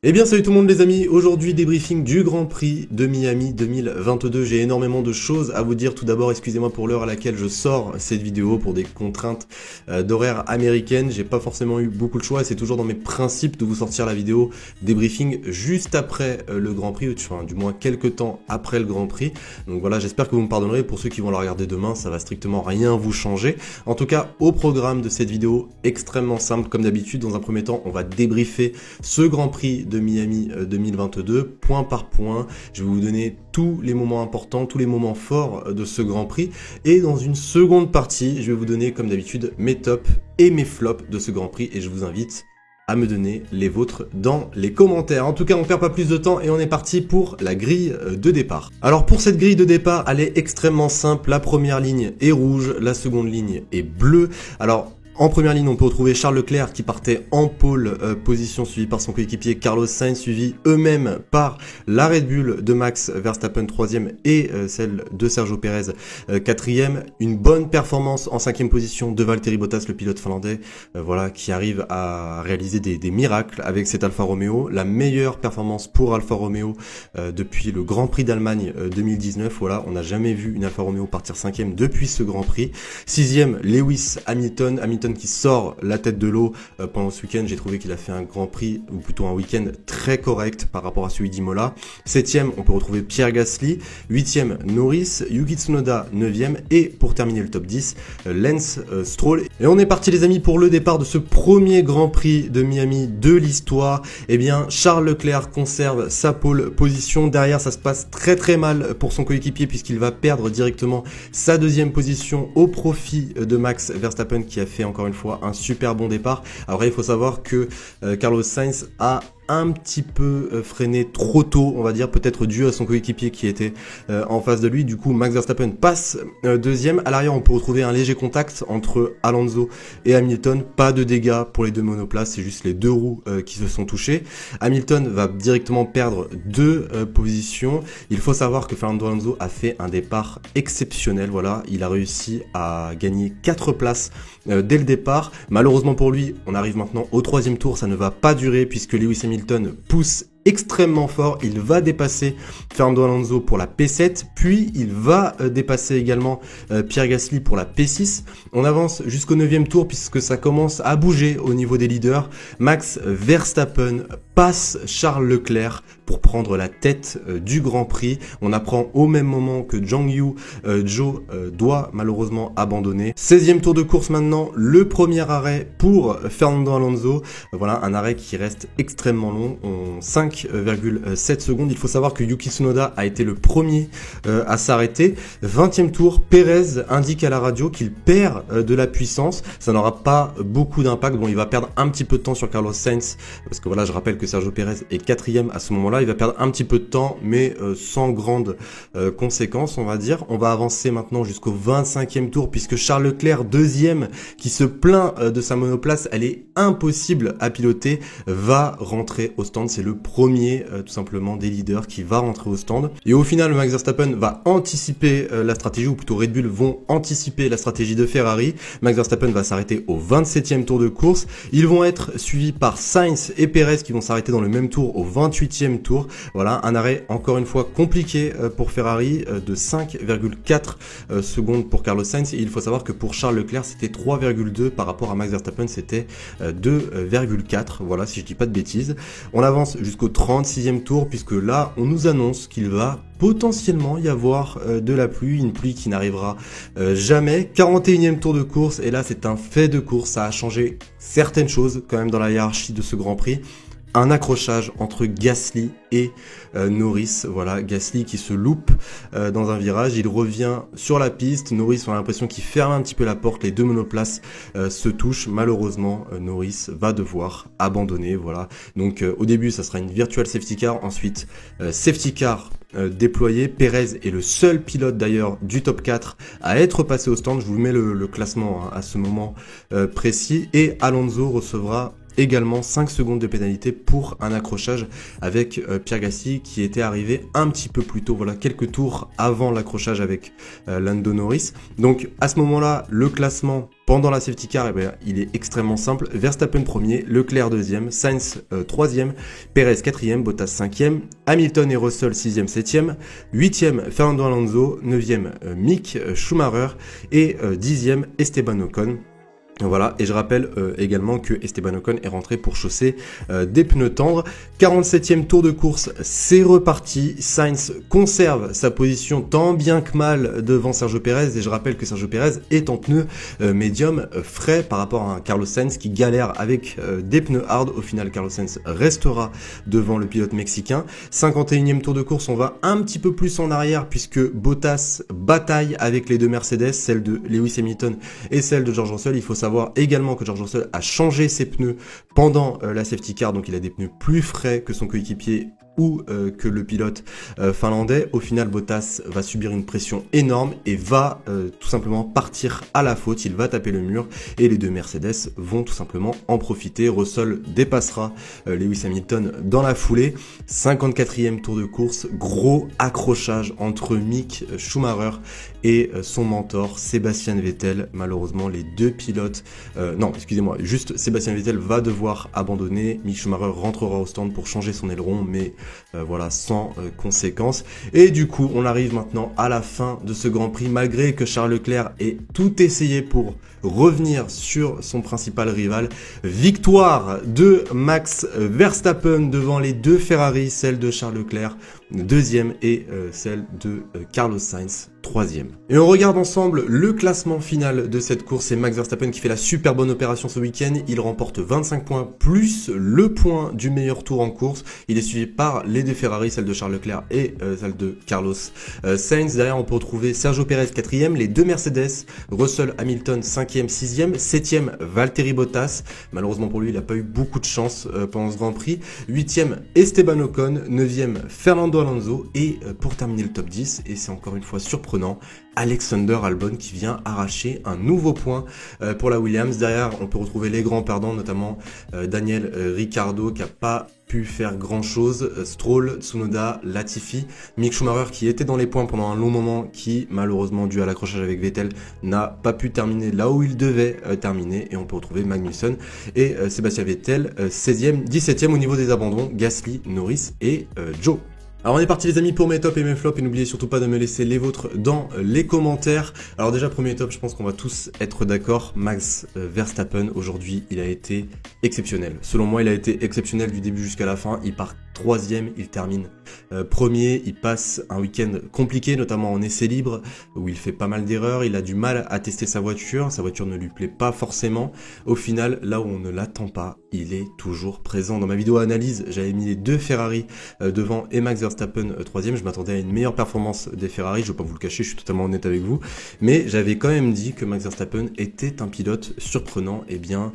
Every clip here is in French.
Eh bien salut tout le monde les amis, aujourd'hui débriefing du Grand Prix de Miami 2022, j'ai énormément de choses à vous dire. Tout d'abord excusez-moi pour l'heure à laquelle je sors cette vidéo pour des contraintes d'horaire américaines, j'ai pas forcément eu beaucoup de choix et c'est toujours dans mes principes de vous sortir la vidéo débriefing juste après le Grand Prix, enfin du moins quelques temps après le Grand Prix. Donc voilà, j'espère que vous me pardonnerez, pour ceux qui vont la regarder demain ça va strictement rien vous changer. En tout cas au programme de cette vidéo, extrêmement simple comme d'habitude. Dans un premier temps on va débriefer ce Grand Prix de Miami 2022, point par point. Je vais vous donner tous les moments importants, tous les moments forts de ce Grand Prix. Et dans une seconde partie, je vais vous donner comme d'habitude mes tops et mes flops de ce Grand Prix. Et je vous invite à me donner les vôtres dans les commentaires. En tout cas, on perd pas plus de temps et on est parti pour la grille de départ. Alors pour cette grille de départ, elle est extrêmement simple. La première ligne est rouge, la seconde ligne est bleue. Alors en première ligne, on peut retrouver Charles Leclerc qui partait en pole position, suivi par son coéquipier Carlos Sainz, suivi eux-mêmes par la Red Bull de Max Verstappen 3e et celle de Sergio Perez 4e. Une bonne performance en 5e position de Valtteri Bottas, le pilote finlandais, voilà, qui arrive à réaliser des miracles avec cette Alfa Romeo. La meilleure performance pour Alfa Romeo depuis le Grand Prix d'Allemagne 2019. Voilà, on n'a jamais vu une Alfa Romeo partir 5e depuis ce Grand Prix. 6e, Lewis Hamilton qui sort la tête de l'eau pendant ce week-end. J'ai trouvé qu'il a fait un Grand Prix, ou plutôt un week-end très correct par rapport à celui d'Imola. 7e, on peut retrouver Pierre Gasly. 8e, Norris. Yuki Tsunoda 9e. Et pour terminer le top 10, Lance Stroll. Et on est parti les amis pour le départ de ce premier Grand Prix de Miami de l'histoire. Eh bien, Charles Leclerc conserve sa pole position. Derrière, ça se passe très mal pour son coéquipier puisqu'il va perdre directement sa deuxième position au profit de Max Verstappen qui a fait encore une fois un super bon départ. Alors il faut savoir que Carlos Sainz a un petit peu freiné trop tôt, on va dire, peut-être dû à son coéquipier qui était en face de lui. Du coup, Max Verstappen passe deuxième. À l'arrière, on peut retrouver un léger contact entre Alonso et Hamilton. Pas de dégâts pour les deux monoplaces, c'est juste les deux roues qui se sont touchées. Hamilton va directement perdre deux positions. Il faut savoir que Fernando Alonso a fait un départ exceptionnel. Voilà, il a réussi à gagner 4 places dès le départ. Malheureusement pour lui, on arrive maintenant au 3e tour. Ça ne va pas durer puisque Lewis Hamilton pousse extrêmement fort, il va dépasser Fernando Alonso pour la P7, puis il va dépasser également Pierre Gasly pour la P6. On avance jusqu'au 9e tour puisque ça commence à bouger au niveau des leaders. Max Verstappen passe Charles Leclerc pour prendre la tête du Grand Prix. On apprend au même moment que Zhou doit malheureusement abandonner. 16e tour de course maintenant, le premier arrêt pour Fernando Alonso. Voilà, un arrêt qui reste extrêmement long, 5,7 secondes. Il faut savoir que Yuki Tsunoda a été le premier à s'arrêter. 20e tour, Perez indique à la radio qu'il perd de la puissance. Ça n'aura pas beaucoup d'impact. Bon, il va perdre un petit peu de temps sur Carlos Sainz parce que voilà, je rappelle que Sergio Perez est 4e à ce moment-là. Il va perdre un petit peu de temps, mais sans grande conséquence, on va dire. On va avancer maintenant jusqu'au 25e tour puisque Charles Leclerc, 2e, qui se plaint de sa monoplace, elle est impossible à piloter, va rentrer au stand. C'est le premier tout simplement des leaders qui va rentrer au stand. Et au final, Max Verstappen va anticiper la stratégie, ou plutôt Red Bull vont anticiper la stratégie de Ferrari. Max Verstappen va s'arrêter au 27e tour de course. Ils vont être suivis par Sainz et Perez qui vont s'arrêter dans le même tour au 28e tour. Voilà, un arrêt encore une fois compliqué pour Ferrari de 5,4 secondes pour Carlos Sainz. Et il faut savoir que pour Charles Leclerc, c'était 3,2 par rapport à Max Verstappen, c'était 2,4. Voilà, si je dis pas de bêtises. On avance jusqu'au 36e tour puisque là, on nous annonce qu'il va potentiellement y avoir de la pluie, une pluie qui n'arrivera jamais. 41e tour de course et là, c'est un fait de course. Ça a changé certaines choses quand même dans la hiérarchie de ce Grand Prix. Un accrochage entre Gasly et Norris. Voilà, Gasly qui se loupe dans un virage, il revient sur la piste. Norris, on a l'impression qu'il ferme un petit peu la porte, les deux monoplaces se touchent. Malheureusement, Norris va devoir abandonner. Voilà, donc au début, ça sera une virtual safety car, ensuite safety car déployé. Perez est le seul pilote d'ailleurs du top 4 à être passé au stand. Je vous mets le classement à ce moment précis. Et Alonso recevra également 5 secondes de pénalité pour un accrochage avec Pierre Gasly qui était arrivé un petit peu plus tôt, voilà, quelques tours avant l'accrochage avec Lando Norris. Donc à ce moment-là, le classement pendant la safety car, eh bien, il est extrêmement simple. Verstappen premier, Leclerc deuxième, Sainz troisième, Perez quatrième, Bottas cinquième, Hamilton et Russell sixième, septième, huitième Fernando Alonso, neuvième Mick Schumacher et dixième Esteban Ocon. Voilà, et je rappelle également que Esteban Ocon est rentré pour chausser des pneus tendres. 47e tour de course, c'est reparti. Sainz conserve sa position tant bien que mal devant Sergio Pérez. Et je rappelle que Sergio Pérez est en pneu médium frais par rapport à un Carlos Sainz qui galère avec des pneus hard. Au final, Carlos Sainz restera devant le pilote mexicain. 51e tour de course, on va un petit peu plus en arrière puisque Bottas bataille avec les deux Mercedes, celle de Lewis Hamilton et celle de George Russell. Il faut savoir également que George Russell a changé ses pneus pendant la safety car, donc il a des pneus plus frais que son coéquipier ou que le pilote finlandais. Au final, Bottas va subir une pression énorme et va tout simplement partir à la faute. Il va taper le mur et les deux Mercedes vont tout simplement en profiter. Russell dépassera Lewis Hamilton dans la foulée. 54e tour de course, gros accrochage entre Mick Schumacher et son mentor Sébastien Vettel. Malheureusement, les deux pilotes, juste Sébastien Vettel va devoir abandonner. Mick Schumacher rentrera au stand pour changer son aileron, mais voilà, sans conséquence. Et du coup, on arrive maintenant à la fin de ce Grand Prix, malgré que Charles Leclerc ait tout essayé pour revenir sur son principal rival. Victoire de Max Verstappen devant les deux Ferrari, celle de Charles Leclerc deuxième et celle de Carlos Sainz troisième. Et on regarde ensemble le classement final de cette course. C'est Max Verstappen qui fait la super bonne opération ce week-end. Il remporte 25 points plus le point du meilleur tour en course. Il est suivi par les deux Ferrari, celle de Charles Leclerc et celle de Carlos Sainz. Derrière, on peut retrouver Sergio Pérez 4e, les deux Mercedes, Russell, Hamilton 5e, 6e, 7e Valtteri Bottas. Malheureusement pour lui, il n'a pas eu beaucoup de chance pendant ce Grand Prix. 8e Esteban Ocon, 9e Fernando Alonso et pour terminer le top 10, et c'est encore une fois surprenant, Alexander Albon qui vient arracher un nouveau point pour la Williams. Derrière, on peut retrouver les grands perdants, notamment Daniel Ricciardo qui n'a pas pu faire grand chose, Stroll, Tsunoda, Latifi, Mick Schumacher qui était dans les points pendant un long moment, qui malheureusement dû à l'accrochage avec Vettel n'a pas pu terminer là où il devait terminer, et on peut retrouver Magnussen et Sébastien Vettel 16e, 17e au niveau des abandons, Gasly, Norris et Joe. Alors on est parti les amis pour mes tops et mes flops, et n'oubliez surtout pas de me laisser les vôtres dans les commentaires. Alors déjà premier top, je pense qu'on va tous être d'accord, Max Verstappen aujourd'hui il a été exceptionnel. Selon moi il a été exceptionnel du début jusqu'à la fin, il part troisième, il termine premier, il passe un week-end compliqué notamment en essai libre où il fait pas mal d'erreurs, il a du mal à tester sa voiture ne lui plaît pas forcément. Au final, là où on ne l'attend pas, il est toujours présent. Dans ma vidéo analyse, j'avais mis les deux Ferrari devant et Max Verstappen troisième. Je m'attendais à une meilleure performance des Ferrari, je ne vais pas vous le cacher, je suis totalement honnête avec vous, mais j'avais quand même dit que Max Verstappen était un pilote surprenant. Et bien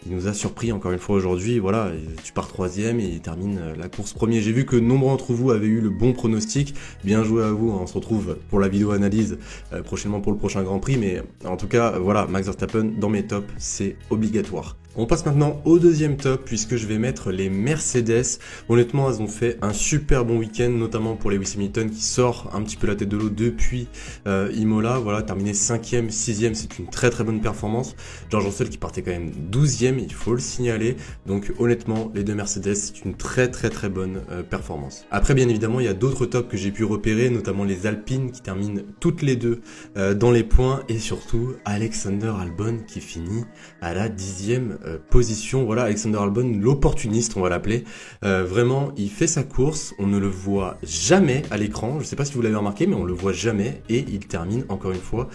il nous a surpris encore une fois aujourd'hui. Voilà, tu pars troisième et il termine la course premier. J'ai vu que nombre d'entre vous avaient eu le bon pronostic. Bien joué à vous, on se retrouve pour la vidéo analyse prochainement pour le prochain Grand Prix. Mais en tout cas, voilà, Max Verstappen dans mes tops, c'est obligatoire. On passe maintenant au deuxième top puisque je vais mettre les Mercedes. Honnêtement, elles ont fait un super bon week-end, notamment pour Lewis Hamilton qui sort un petit peu la tête de l'eau depuis Imola. Voilà, terminé 5e, 6e, c'est une très très bonne performance. George Russell qui partait quand même 12e, il faut le signaler. Donc honnêtement, les deux Mercedes, c'est une très très très bonne performance. Après, bien évidemment, il y a d'autres tops que j'ai pu repérer, notamment les Alpines qui terminent toutes les deux dans les points, et surtout Alexander Albon qui finit à la 10e position. Voilà, Alexander Albon, l'opportuniste, on va l'appeler. Vraiment, il fait sa course, on ne le voit jamais à l'écran. Je sais pas si vous l'avez remarqué, mais on le voit jamais, et il termine encore une fois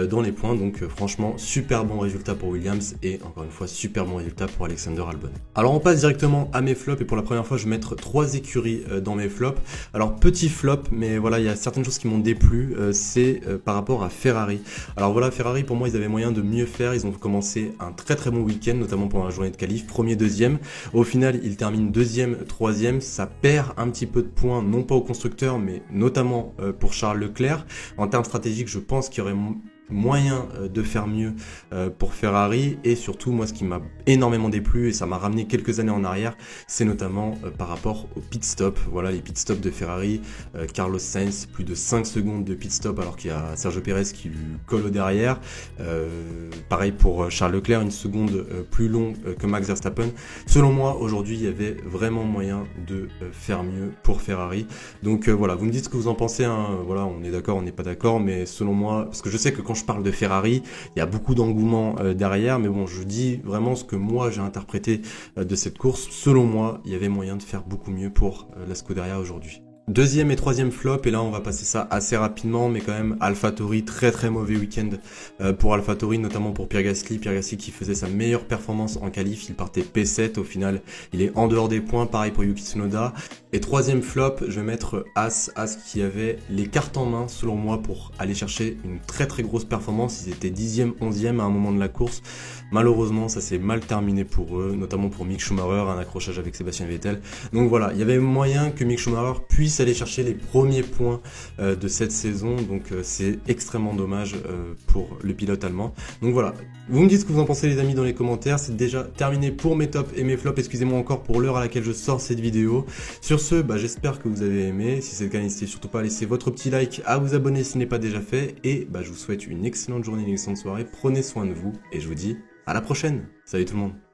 dans les points. Donc franchement, super bon résultat pour Williams, et encore une fois, super bon résultat pour Alexander Albon. Alors on passe directement à mes flops, et pour la première fois, je vais mettre 3 écuries dans mes flops. Alors petit flop, mais voilà, il y a certaines choses qui m'ont déplu, c'est par rapport à Ferrari. Alors voilà, Ferrari, pour moi, ils avaient moyen de mieux faire. Ils ont commencé un très très bon week-end, notamment pendant la journée de qualif, premier, deuxième. Au final, il termine deuxième, troisième. Ça perd un petit peu de points, non pas au constructeur, mais notamment pour Charles Leclerc. En termes stratégiques, je pense qu'il y aurait moyen de faire mieux pour Ferrari, et surtout moi ce qui m'a énormément déplu et ça m'a ramené quelques années en arrière, c'est notamment par rapport au pit stop. Voilà, les pit stops de Ferrari, Carlos Sainz plus de 5 secondes de pit stop alors qu'il y a Sergio Pérez qui lui colle au derrière, pareil pour Charles Leclerc, une seconde plus long que Max Verstappen. Selon moi aujourd'hui il y avait vraiment moyen de faire mieux pour Ferrari, donc voilà, vous me dites ce que vous en pensez, hein. Voilà, on est d'accord, on n'est pas d'accord, mais selon moi, parce que je sais que quand je parle de Ferrari, il y a beaucoup d'engouement derrière, mais bon, je dis vraiment ce que moi j'ai interprété de cette course. Selon moi, il y avait moyen de faire beaucoup mieux pour la Scuderia aujourd'hui. Deuxième et troisième flop, et là on va passer ça assez rapidement, mais quand même AlphaTauri, très mauvais week-end pour AlphaTauri, notamment pour Pierre Gasly qui faisait sa meilleure performance en qualif, il partait P7, au final il est en dehors des points, pareil pour Yuki Tsunoda. Et troisième flop, je vais mettre As qui avait les cartes en main selon moi pour aller chercher une très grosse performance. Ils étaient 10e, 11e à un moment de la course. Malheureusement ça s'est mal terminé pour eux, notamment pour Mick Schumacher, un accrochage avec Sébastien Vettel. Donc voilà, il y avait moyen que Mick Schumacher puisse aller chercher les premiers points de cette saison, donc c'est extrêmement dommage pour le pilote allemand. Donc voilà, vous me dites ce que vous en pensez les amis dans les commentaires. C'est déjà terminé pour mes tops et mes flops, excusez-moi encore pour l'heure à laquelle je sors cette vidéo. Sur ce, j'espère que vous avez aimé. Si c'est le cas, n'hésitez surtout pas à laisser votre petit like, à vous abonner si ce n'est pas déjà fait, et je vous souhaite une excellente journée, une excellente soirée, prenez soin de vous, et je vous dis à la prochaine. Salut tout le monde.